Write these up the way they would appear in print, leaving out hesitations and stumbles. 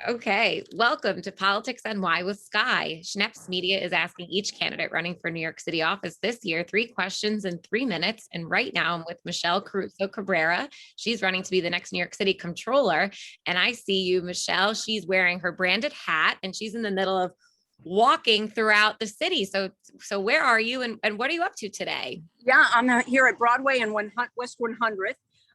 Okay, welcome to Politics NY with Sky. Schneps Media is asking each candidate running for New York City office this year 3 questions in 3 minutes. And right now I'm with Michelle Caruso-Cabrera. She's running to be the next New York City Comptroller. And I see you, Michelle. She's wearing her branded hat and she's in the middle of walking throughout the city. So where are you and what are you up to today? Yeah, I'm here at Broadway and West 100th.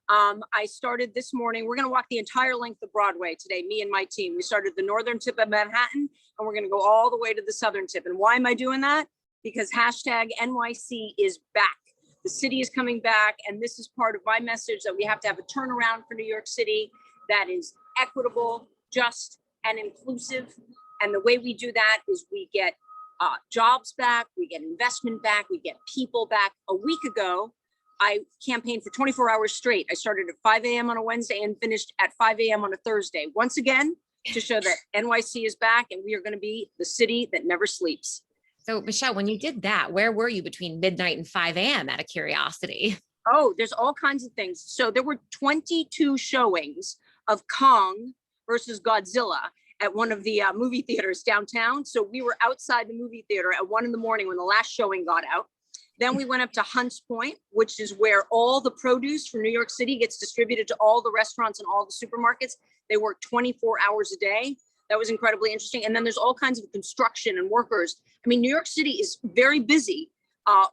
I started this morning. We're going to walk the entire length of Broadway today, me and my team. We started the northern tip of Manhattan, and we're going to go all the way to the southern tip. And why am I doing that? Because hashtag NYC is back. The city is coming back, and this is part of my message that we have to have a turnaround for New York City that is equitable, just, and inclusive. And the way we do that is we get jobs back, we get investment back, we get people back. A week ago, I campaigned for 24 hours straight. I started at 5 a.m. on a Wednesday and finished at 5 a.m. on a Thursday. Once again, to show that NYC is back and we are going to be the city that never sleeps. So Michelle, when you did that, where were you between midnight and 5 a.m. out of curiosity? Oh, there's all kinds of things. So there were 22 showings of Kong versus Godzilla at one of the movie theaters downtown. So we were outside the movie theater at 1 a.m. when the last showing got out. Then we went up to Hunts Point, which is where all the produce from New York City gets distributed to all the restaurants and all the supermarkets. They work 24 hours a day. That was incredibly interesting. And then there's all kinds of construction and workers. I mean, New York City is very busy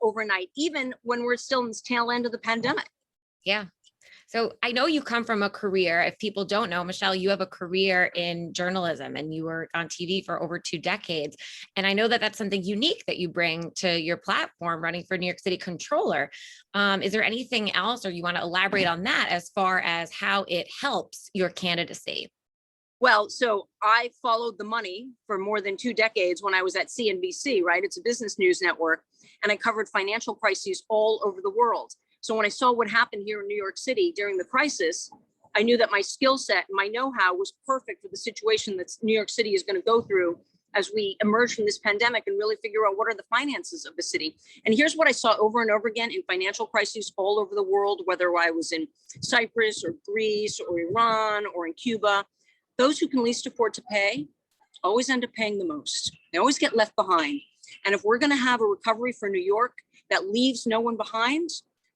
overnight, even when we're still in this tail end of the pandemic. Yeah. So I know you come from a career. If people don't know, Michelle, you have a career in journalism and you were on TV for over 2 decades. And I know that that's something unique that you bring to your platform running for New York City Comptroller. Is there anything else, or you want to elaborate on that as far as how it helps your candidacy? Well, so I followed the money for more than 2 decades when I was at CNBC, right? It's a business news network. And I covered financial crises all over the world. So when I saw what happened here in New York City during the crisis, I knew that my skill set and my know-how was perfect for the situation that New York City is going to go through as we emerge from this pandemic and really figure out what are the finances of the city. And here's what I saw over and over again in financial crises all over the world, whether I was in Cyprus or Greece or Iran or in Cuba. Those who can least afford to pay always end up paying the most. They always get left behind. And if we're going to have a recovery for New York that leaves no one behind,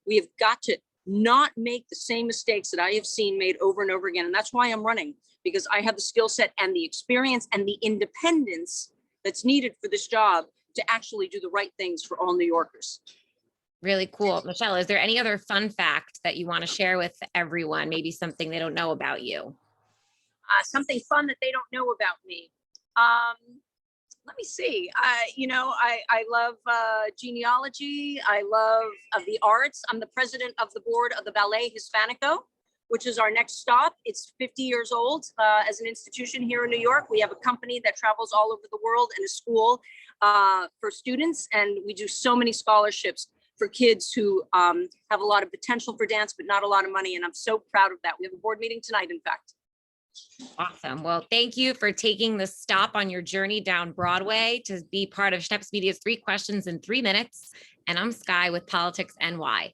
we have got to not make the same mistakes that I have seen made over and over again. And that's why I'm running, because I have the skill set and the experience and the independence that's needed for this job to actually do the right things for all New Yorkers. Really cool. Michelle, is there any other fun fact that you want to share with everyone? Maybe something they don't know about you? Something fun that they don't know about me. Let me see. I love genealogy. I love the arts. I'm the president of the board of the Ballet Hispanico, which is our next stop. It's 50 years old as an institution here in New York. We have a company that travels all over the world and a school for students. And we do so many scholarships for kids who have a lot of potential for dance, but not a lot of money. And I'm so proud of that. We have a board meeting tonight, in fact. Awesome. Well, thank you for taking the stop on your journey down Broadway to be part of Schneps Media's 3 questions in 3 minutes. And I'm Sky with Politics NY.